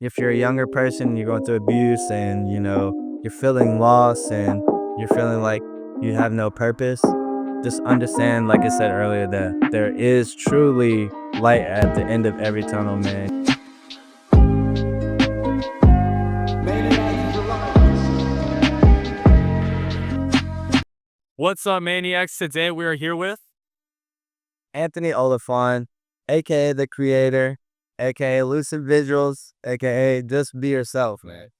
if you're a younger person, you're going through abuse and, you're feeling lost and you're feeling like you have no purpose, just understand, like I said earlier, that there is truly light at the end of every tunnel, man. What's up, Maniacs? Today we are here with. Anthony Oliphant, aka the creator, aka Lucid Visuals, aka just be yourself, man.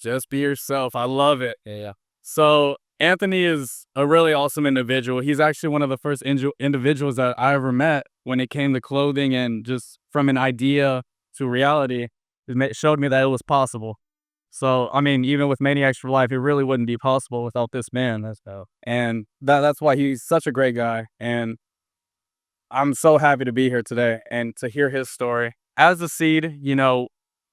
Just be yourself. I love it. Yeah. So Anthony is a really awesome individual. He's actually one of the first individuals that I ever met when it came to clothing, and just from an idea to reality, showed me that it was possible. So, I mean, even with Maniacs for Life, it really wouldn't be possible without this man. And that's why he's such a great guy. And I'm so happy to be here today and to hear his story. As a seed,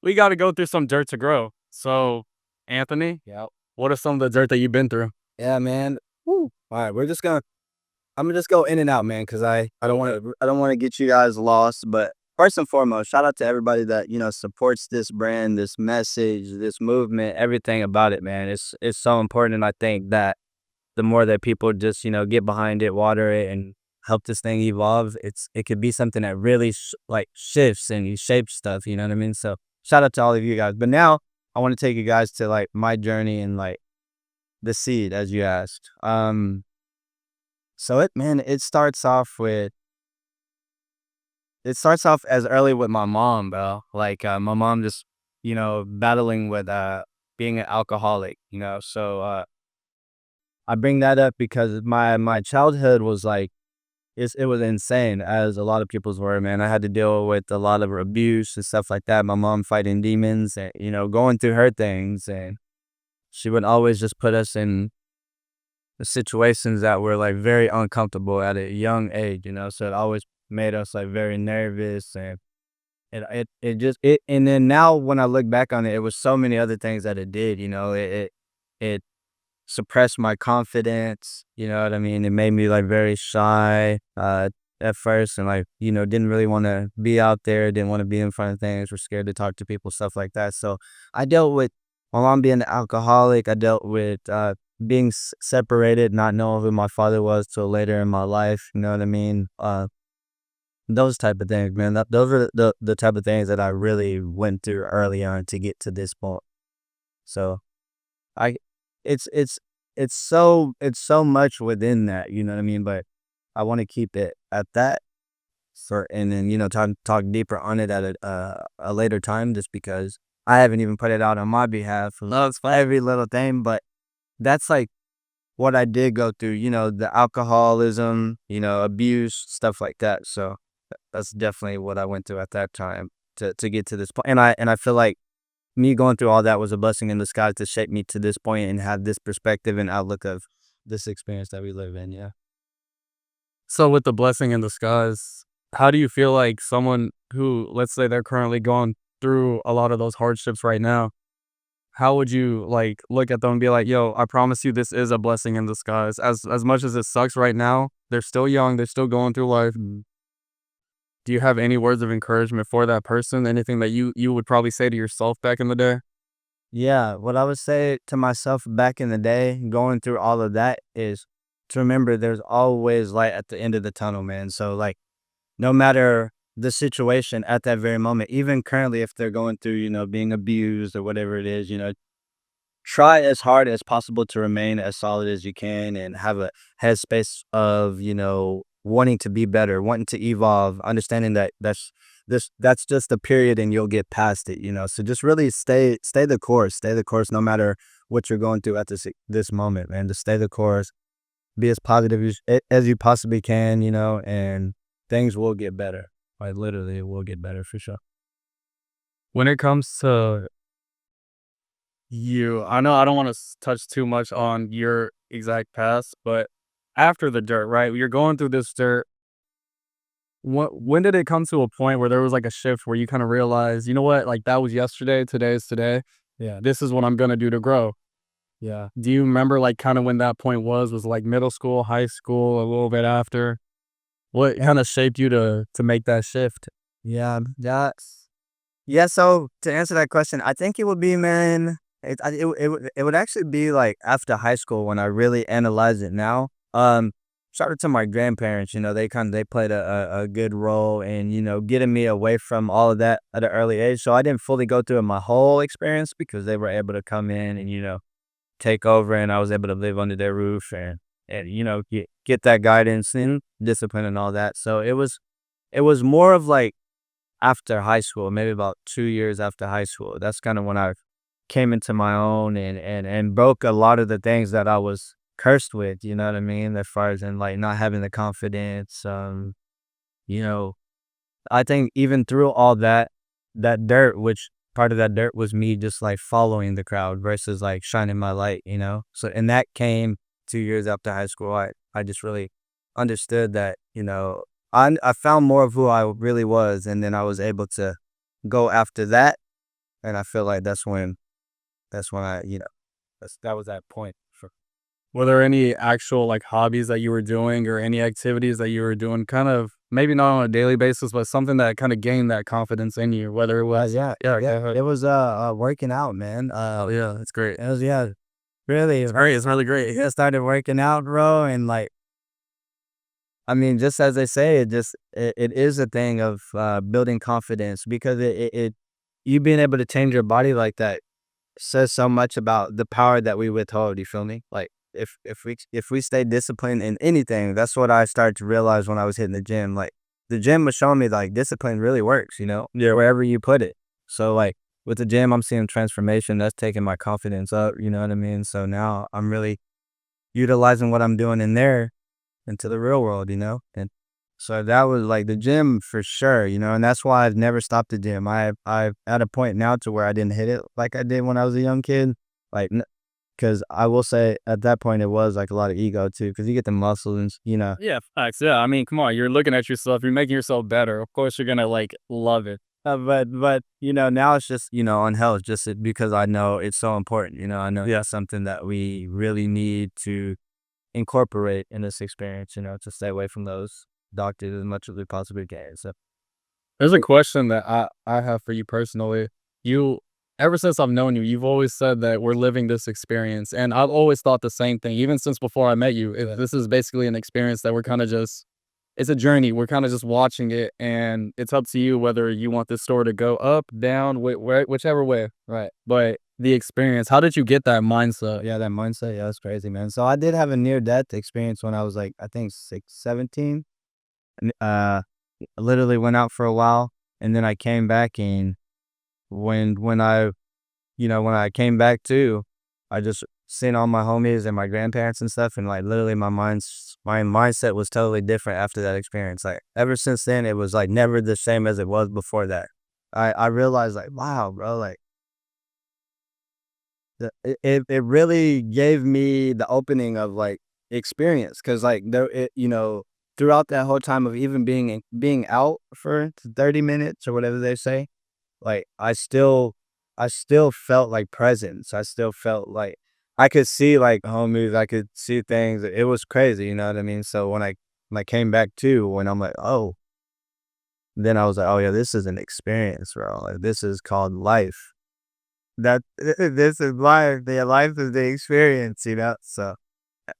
we got to go through some dirt to grow. So, Anthony, Yep. what are some of the dirt that you've been through? Yeah, man. Woo. All right, I'm gonna just go in and out, man, because I don't want to get you guys lost. But first and foremost, shout out to everybody that supports this brand, this message, this movement, everything about it, man. It's so important, and I think that the more that people just get behind it, water it, and help this thing evolve, it could be something that really like shifts and shapes stuff. You know what I mean? So shout out to all of you guys. But now I want to take you guys to like my journey and like the seed, as you asked. So it starts off as early with my mom, bro. Like my mom just battling with being an alcoholic. So I bring that up because my childhood was like it was insane, as a lot of people's were, man. I had to deal with a lot of abuse and stuff like that. My mom fighting demons and going through her things, and she would always just put us in the situations that were like very uncomfortable at a young age. So it always made us like very nervous, and and then now when I look back on it, it was so many other things that it did. It suppressed my confidence. You know what I mean? It made me like very shy at first, and like didn't really want to be out there, didn't want to be in front of things, was scared to talk to people, stuff like that. So I dealt with my mom being an alcoholic. I dealt with being separated, not knowing who my father was till later in my life. You know what I mean? Those type of things, man. Those are the type of things that I really went through early on to get to this point. So I, it's it's it's so much within that, you know what I mean? But I want to keep it at that, and then talk deeper on it at a later time, just because I haven't even put it out on my behalf. Loves for every little thing, but that's like what I did go through. The alcoholism, abuse, stuff like that. So that's definitely what I went through at that time to get to this point. And I feel like me going through all that was a blessing in disguise to shape me to this point and have this perspective and outlook of this experience that we live in. Yeah. So, with the blessing in disguise, how do you feel like someone who, let's say, they're currently going through a lot of those hardships right now? How would you like look at them and be like, "Yo, I promise you, this is a blessing in disguise." As much as it sucks right now, they're still young. They're still going through life. Do you have any words of encouragement for that person? Anything that you would probably say to yourself back in the day? Yeah. What I would say to myself back in the day, going through all of that, is to remember there's always light at the end of the tunnel, man. So, like, no matter the situation at that very moment, even currently, if they're going through, being abused or whatever it is, try as hard as possible to remain as solid as you can and have a headspace of wanting to be better, wanting to evolve, understanding that that's just a period and you'll get past it. So just really stay the course, no matter what you're going through at this moment, man. Just stay the course, be as positive as you possibly can, and things will get better. Like, literally, it will get better for sure. When it comes to you, I know I don't want to touch too much on your exact past, but after the dirt, right? You're going through this dirt. When did it come to a point where there was like a shift where you kind of realized, you know what, like that was yesterday, today is today. Yeah. This is what I'm gonna do to grow. Yeah. Do you remember like kind of when that point was? Was it like middle school, high school, a little bit after? What kind of shaped you to make that shift? Yeah. That's Yeah, so to answer that question, I think it would be, man, it would actually be, like, after high school when I really analyze it now. Shout out to my grandparents, they played a good role in, getting me away from all of that at an early age, so I didn't fully go through my whole experience because they were able to come in and, take over, and I was able to live under their roof and, get that guidance and discipline and all that, so it was more of, like, after high school, maybe about 2 years after high school. That's kinda when I came into my own and broke a lot of the things that I was cursed with, you know what I mean? As far as in, like, not having the confidence, you know, I think even through all that dirt, which part of that dirt was me just, like, following the crowd versus, like, shining my light, you know? So and that came 2 years after high school. I just really understood that, I found more of who I really was, and then I was able to go after that, and I feel like that's when that was that point for. Were there any actual, like, hobbies that you were doing or any activities that you were doing kind of maybe not on a daily basis, but something that kinda gained that confidence in you, whether it was Yeah, yeah, yeah, go ahead. it was, working out, man, Oh, yeah, that's great. it was yeah, really, It's great, it's really great. I started working out, bro, and, like, I mean, just as they say, it is a thing of, building confidence because you being able to change your body like that says so much about the power that we withhold, you feel me? Like, if we stay disciplined in anything, that's what I started to realize when I was hitting the gym, like, the gym was showing me, like, discipline really works, Yeah. wherever you put it. So, like, with the gym, I'm seeing transformation, that's taking my confidence up, you know what I mean? So now I'm really utilizing what I'm doing in there into the real world, And so that was like the gym for sure, and that's why I've never stopped the gym. I've at a point now to where I didn't hit it like I did when I was a young kid. Like, because I will say at that point it was like a lot of ego too, because you get the muscles and. Yeah, facts, yeah, I mean, come on, you're looking at yourself, you're making yourself better, of course you're gonna, like, love it. But now it's just on health, just because I know it's so important. I know Yeah. that's something that we really need to incorporate in this experience. To stay away from those doctors as much as we possibly can. So. There's a question that I have for you personally. You ever since I've known you, you've always said that we're living this experience, and I've always thought the same thing, even since before I met you. This is basically an experience that we're kinda just it's a journey, we're kinda just watching it, and it's up to you whether you want this story to go up, down, whichever way, Right. but the experience, how did you get that mindset? Yeah, that mindset, yeah, that's crazy, man. So I did have a near death experience when I was like, I think 17. And I literally went out for a while and then I came back and when I came back too, I just seen all my homies and my grandparents and stuff and like literally my mindset was totally different after that experience. Like ever since then it was like never the same as it was before that. I realized like, wow, bro, like it really gave me the opening of, like, experience, cause like, throughout that whole time of even being out for 30 minutes or whatever they say, like, I still felt, like, presence. I still felt like I could see, like, homies, I could see things. It was crazy, you know what I mean? So when I came back to, when I'm like, "Oh," then I was like, "Oh, yeah, this is an experience, bro. Like, this is called life." That this is life. The life is the experience. So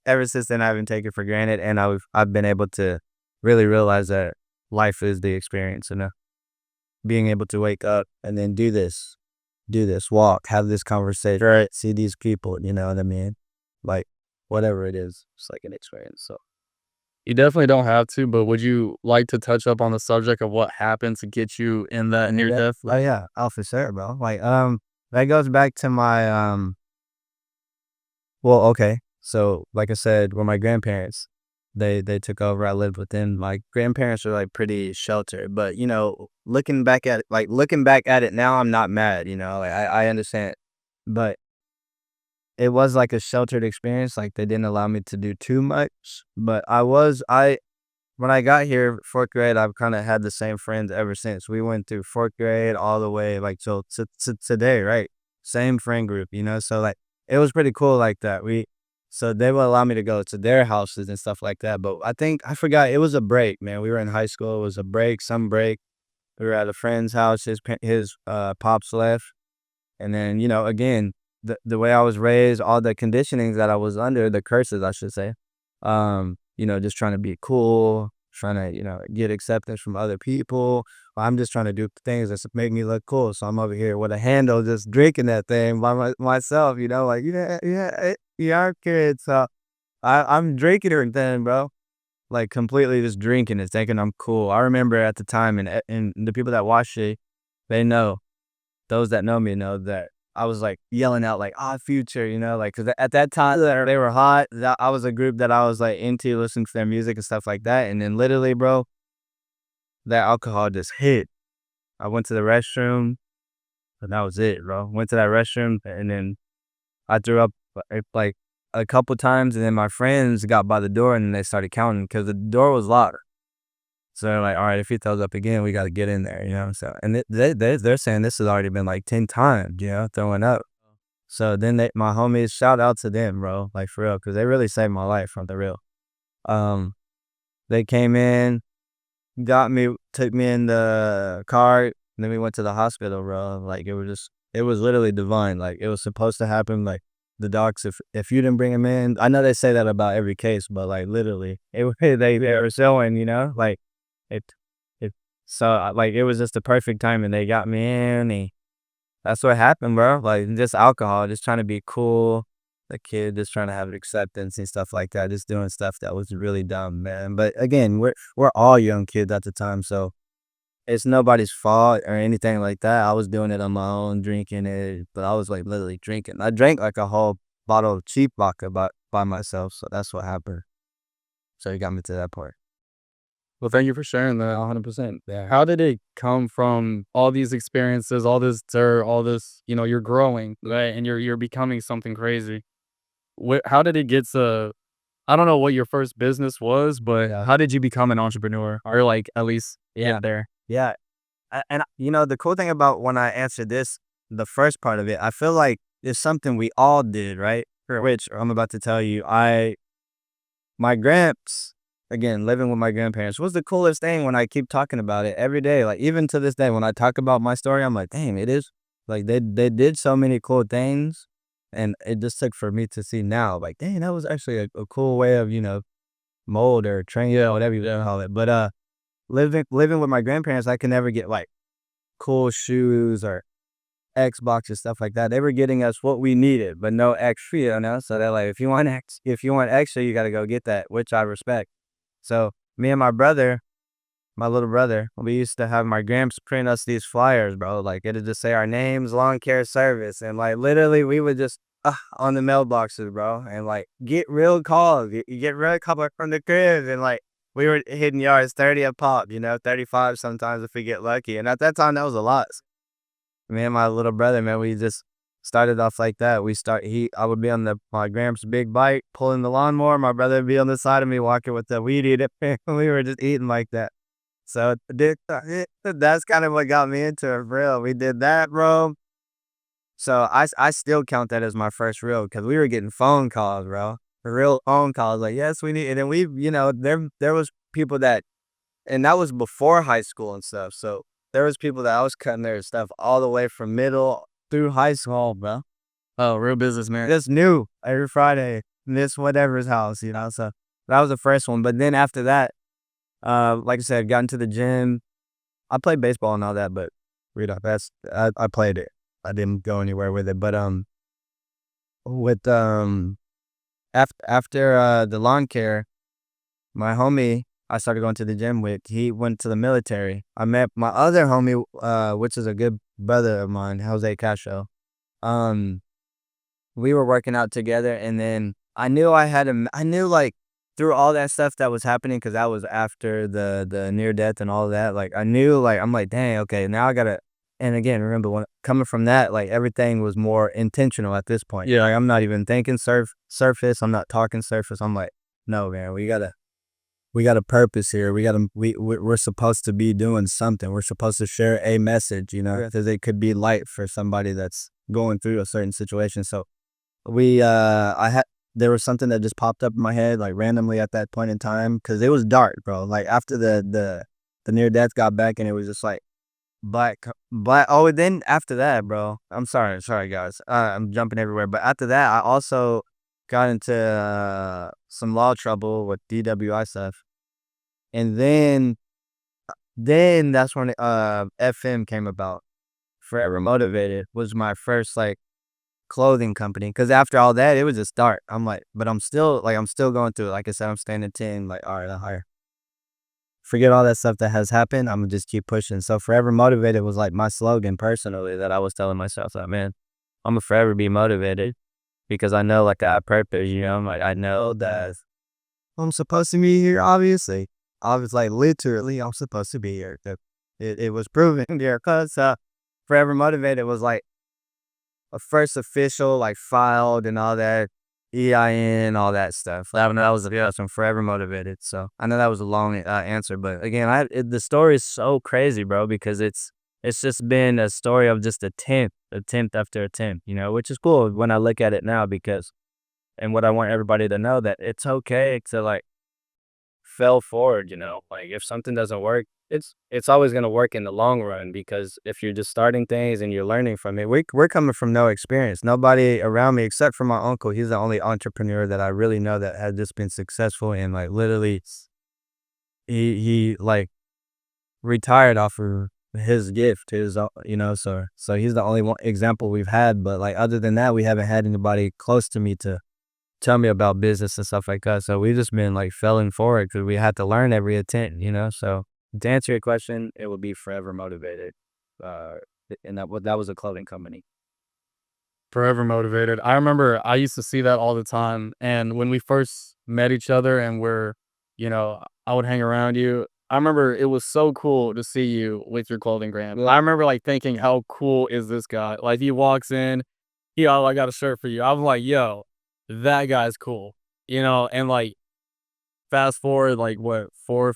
ever since then, I haven't taken it for granted, and I've been able to really realize that life is the experience. Being able to wake up and then do this, walk, have this conversation, right? See these people. You know what I mean? Like whatever it is, it's like an experience. So. You definitely don't have to, but would you like to touch up on the subject of what happened to get you in that near Yeah. death? Oh yeah, oh for sure, bro. Like that goes back to my Well, okay. So, like I said, when my grandparents, they took over, I lived with them. My grandparents are like pretty sheltered, but looking back at it now, I'm not mad. Like I understand, but it was like a sheltered experience. Like they didn't allow me to do too much, but I when I got here, fourth grade, I've kind of had the same friends ever since. We went through fourth grade all the way like till to today, right? Same friend group. So like it was pretty cool like that. So they would allow me to go to their houses and stuff like that. But I think I forgot it was a break, man. We were in high school. It was a break, some break. We were at a friend's house, his pops left, and then, again, the way I was raised, all the conditionings that I was under, the curses, I should say, just trying to be cool, trying to, get acceptance from other people. I'm just trying to do things that make me look cool. So I'm over here with a handle just drinking that thing by myself, like, yeah, I'm kids. So I'm drinking it then, bro. Like completely just drinking it, thinking I'm cool. I remember at the time, and the people that watch it, they know. Those that know me know that I was like yelling out like, "Ah, Future," like because at that time they were hot. I was a group that I was like into listening to their music and stuff like that. And then literally, bro, that alcohol just hit. I went to the restroom, and that was it, bro. Went to that restroom, and then I threw up like a couple times, and then my friends got by the door and they started counting because the door was locked. So they're like, all right, if he throws up again, we got to get in there, So, and they're saying this has already been like 10 times, throwing up. So then my homies, shout out to them, bro, like for real, because they really saved my life from the real. Um, they came in, got me, took me in the car, and then we went to the hospital, bro. Like it was literally divine. Like it was supposed to happen. Like the docs, if you didn't bring him in, I know they say that about every case, but like literally, they were showing, like it, it. So like it was just the perfect time, and they got me in. That's what happened, bro. Like just alcohol, just trying to be cool. The kid just trying to have acceptance and stuff like that. Just doing stuff that was really dumb, man. But again, we're all young kids at the time, so it's nobody's fault or anything like that. I was doing it on my own, drinking it, but I was like literally drinking. I drank like a whole bottle of cheap vodka by myself, so that's what happened. So it got me to that point. Well, thank you for sharing that 100%. Yeah. How did it come from all these experiences, all this dirt, all this, you're growing, right? And you're becoming something crazy. How did it get to, I don't know what your first business was, but Yeah. how did you become an entrepreneur or like at least get there? Yeah. And the cool thing about when I answered this, the first part of it, I feel like it's something we all did, right? Sure. Which I'm about to tell you, my gramps, again, living with my grandparents was the coolest thing when I keep talking about it every day. Like even to this day, when I talk about my story, I'm like, damn, it is like they did so many cool things. And it just took for me to see now, like, dang, that was actually a cool way of, mold or train, whatever you call it. But living with my grandparents, I could never get like cool shoes or Xbox and stuff like that. They were getting us what we needed, but no extra, So they're like, if you want extra, you got to go get that, which I respect. So me and my little brother, we used to have my gramps print us these flyers, bro. Like it'd just say our names, lawn care service, and like literally we would just on the mailboxes, bro, and like get real calls. You get real calls from the crib, and like we were hitting yards 30 a pop, 35 sometimes if we get lucky. And at that time, that was a lot. Me and my little brother, man, we just started off like that. I would be on my gramps' big bike pulling the lawnmower. My brother would be on the side of me walking with the weed eater. We were just eating like that. So that's kind of what got me into it, bro. We did that, bro. So I still count that as my first reel because we were getting phone calls, bro. Real phone calls, like yes, we need. And then there was people and that was before high school and stuff. So there was people that I was cutting their stuff all the way from middle through high school, bro. Oh, real business, man. Just new every Friday, this whatever's house, So that was the first one. But then after that, like I said, got into the gym. I played baseball and all that, but I played it. I didn't go anywhere with it. But with after the lawn care, my homie I started going to the gym with, he went to the military. I met my other homie, which is a good brother of mine, Jose Castro. Um, we were working out together, and then I knew I knew like through all that stuff that was happening, because that was after the near death and all that. Like I knew, like I'm like, dang, okay, now I gotta. And again, remember when coming from that, like everything was more intentional at this point. Yeah. Like I'm not even thinking surface. I'm not talking surface. I'm like, no, man, we got a purpose here. We're supposed to be doing something. We're supposed to share a message, because it could be light for somebody that's going through a certain situation. So there was something that just popped up in my head like randomly at that point in time, because it was dark, bro. Like after the near death got back, and it was just like black. Oh, and then after that, bro. I'm sorry, guys. I'm jumping everywhere. But after that, I also got into some law trouble with DWI stuff, and then that's when FM came about. Forever Motivated was my first like clothing company. Cause after all that, it was a start. I'm like, but I'm still going through it. Like I said, I'm staying at 10. Like, all right, higher. Forget all that stuff that has happened. I'm gonna just keep pushing. So Forever Motivated was like my slogan personally that I was telling myself like, man, I'm gonna forever be motivated because I know like I have purpose, you know, like I know that I'm supposed to be here, obviously. I was like literally I'm supposed to be here. It was proven here because Forever Motivated was like a first official, like filed and all that, EIN, all that stuff. I know that was I'm forever motivated. So I know that was a long answer, but again, the story is so crazy, bro, because it's just been a story of just attempt after attempt, you know, which is cool when I look at it now because, and what I want everybody to know that it's okay to like fail forward, you know, like if something doesn't work, it's always going to work in the long run because if you're just starting things and you're learning from it, we're coming from no experience. Nobody around me except for my uncle. He's the only entrepreneur that I really know that has just been successful and like literally he like retired off of his gift, you know, so he's the only one example we've had. But like other than that, we haven't had anybody close to me to tell me about business and stuff like that. So we just been like failing forward because we had to learn every attempt, you know. So to answer your question, it would be Forever Motivated, uh, and that was a clothing company. Forever motivated. I remember I used to see that all the time, and when we first met each other and I would hang around you. I remember it was so cool to see you with your clothing brand. I remember like thinking, how cool is this guy? Like he walks in, I got a shirt for you. I'm like, yo, that guy's cool. And like fast forward like what, 4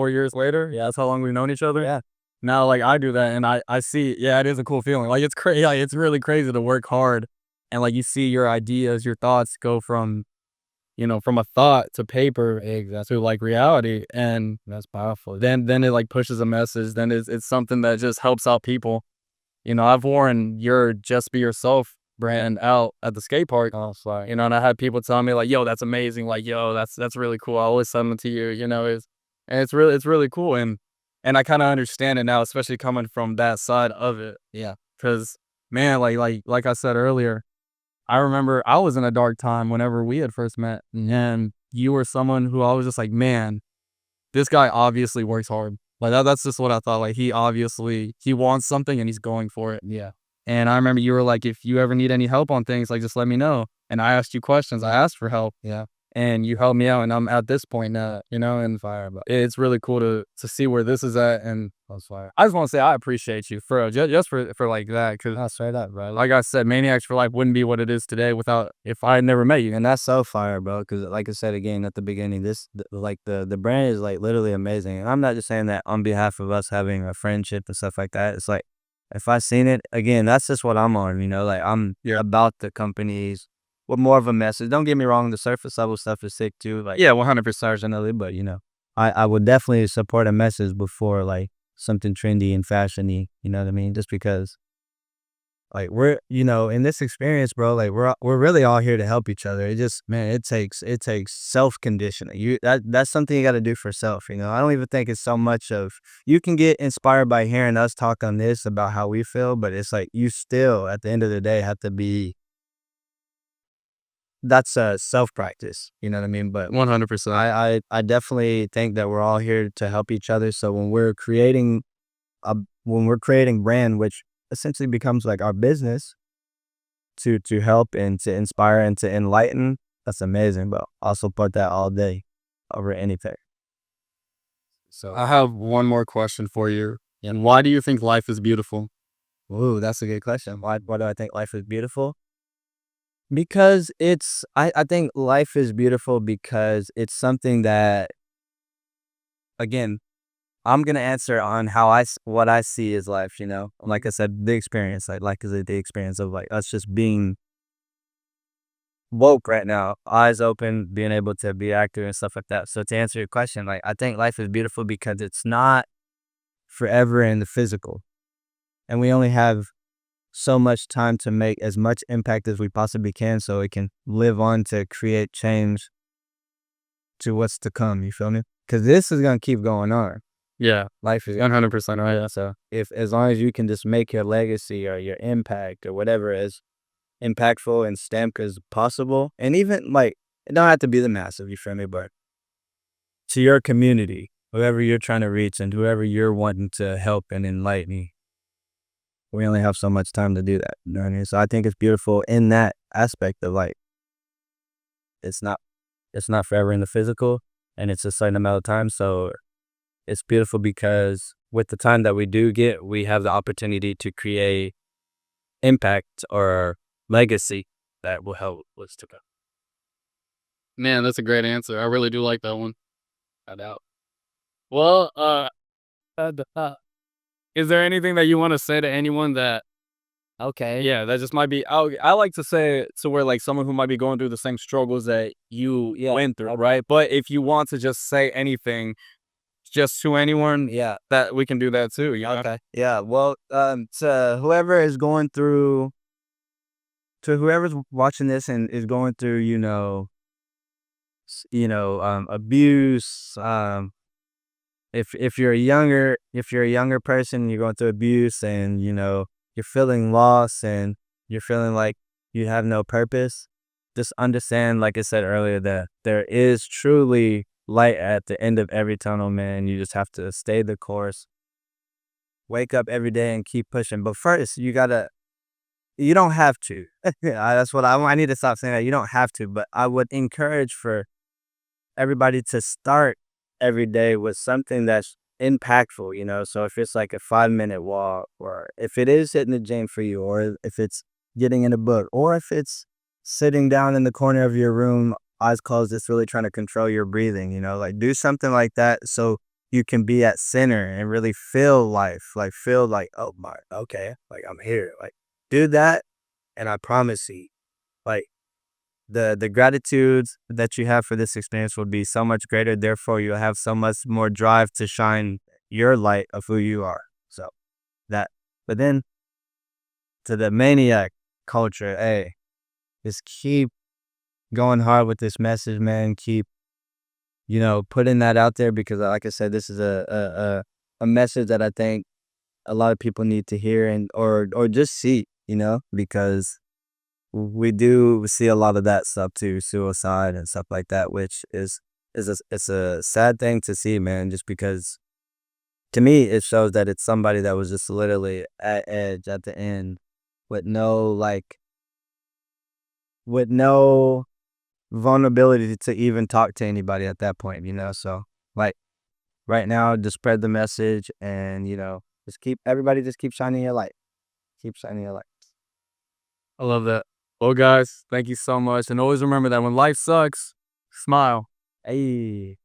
years later? Yeah, that's how long we've known each other. Yeah. Now, like, I do that and I see, yeah, it is a cool feeling. Like, it's crazy. Like, it's really crazy to work hard and, like, you see your ideas, your thoughts go from a thought to paper Exactly. to, like, reality. And That's powerful. then it, like, pushes a message. Then it's something that just helps out people. I've worn your Just Be Yourself brand out at the skate park. Oh, sorry. And I had people tell me, like, yo, that's amazing. Like, yo, that's really cool. I always send them to you, and it's really cool. And I kind of understand it now, especially coming from that side of it. Yeah. Cause man, like I said earlier, I remember I was in a dark time whenever we had first met. And you were someone who I was just like, man, this guy obviously works hard. Like that's just what I thought. Like he wants something and he's going for it. Yeah. And I remember you were like, if you ever need any help on things, like just let me know. And I asked you questions. I asked for help Yeah. and you helped me out. And I'm at this point now, and Fire, but it's really cool to see where this is at. And that's fire. I just want to say I appreciate you for just for like that. Cause No, straight up, bro. like I said, Maniacs for Life wouldn't be what it is today without if I had never met you. And that's so fire, bro. Because like I said again at the beginning, like the brand is like literally amazing. And I'm not just saying that on behalf of us having a friendship and stuff like that. It's like if I seen it again, that's just what I'm on. You know, like I'm about the companies with more of a message. Don't get me wrong, the surface level stuff is sick too. Like Yeah, 100%. personally, but I would definitely support a message before like something trendy and fashiony. You know what I mean? Just because like we're, in this experience, bro, like we're really all here to help each other. It just, man, it takes self conditioning. That's something you got to do for self. I don't even think it's so much of you can get inspired by hearing us talk on this about how we feel, but it's like you still at the end of the day have to be. That's a self practice. You know what I mean? But 100%. I definitely think that we're all here to help each other. So a when we're creating brand, which essentially becomes like our business to help and to inspire and to enlighten, that's amazing. But I'll support that all day over anything. So, I have one more question for you. And why do you think life is beautiful? ooh, that's a good question. Why do I think life is beautiful? Because I think life is beautiful because it's something that, again, I'm gonna answer on what I see as life. Like I said, the experience, like is the experience of like us just being woke right now, eyes open, being able to be active and stuff like that. So to answer your question, like I think life is beautiful because it's not forever in the physical. and we only have so much time to make as much impact as we possibly can so it can live on to create change to what's to come, you feel me? Because this is gonna keep going on. Yeah, Life is 100% right. Yeah. so if as long as you can just make your legacy or your impact or whatever as impactful and stamped as possible, and even like it don't have to be the massive, you feel me? But to your community, whoever you're trying to reach and whoever you're wanting to help and enlighten, we only have so much time to do that. You know what I mean? So I think it's beautiful in that aspect of like it's not it's not forever in the physical and it's a certain amount of time. So it's beautiful because with the time that we do get, we have the opportunity to create impact or legacy that will help us to go. Man, that's a great answer. I really do like that one. I doubt. Well, is there anything that you want to say to anyone that, Okay. yeah, that just might be, I like to say it to where like someone who might be going through the same struggles that you went through, right? But if you want to just say anything just to anyone, Yeah. that we can do that too, you know? Okay. Yeah. Well, to whoever is going through, to whoever's watching this and is going through, abuse. If you're a younger person, you're going through abuse, and you're feeling lost, and you're feeling like you have no purpose. Just understand, like I said earlier, that there is truly light at the end of every tunnel, man. You just have to stay the course, wake up every day, and keep pushing. But first, you don't have to. That's what I need to stop saying that. You don't have to, but I would encourage for everybody to start every day with something that's impactful, So if it's like a 5-minute walk, or if it is hitting the gym for you, or if it's getting in a book, or if it's sitting down in the corner of your room, eyes closed, just really trying to control your breathing, like do something like that so you can be at center and really feel life, like feel like, oh my, okay, like I'm here. Like do that, and I promise you, like the gratitude that you have for this experience will be so much greater. Therefore, you'll have so much more drive to shine your light of who you are. So that, but then to the maniac culture, hey, just keep going hard with this message, man. Keep, putting that out there because, like I said, this is a message that I think a lot of people need to hear and or just see, because we do see a lot of that stuff too, suicide and stuff like that, which it's a sad thing to see, man. Just because to me it shows that it's somebody that was just literally at edge at the end with no vulnerability to even talk to anybody at that point, So like right now, just spread the message and just keep shining your light, keep shining your light. I love that. Well, guys, thank you so much. And always remember that when life sucks, smile. Hey.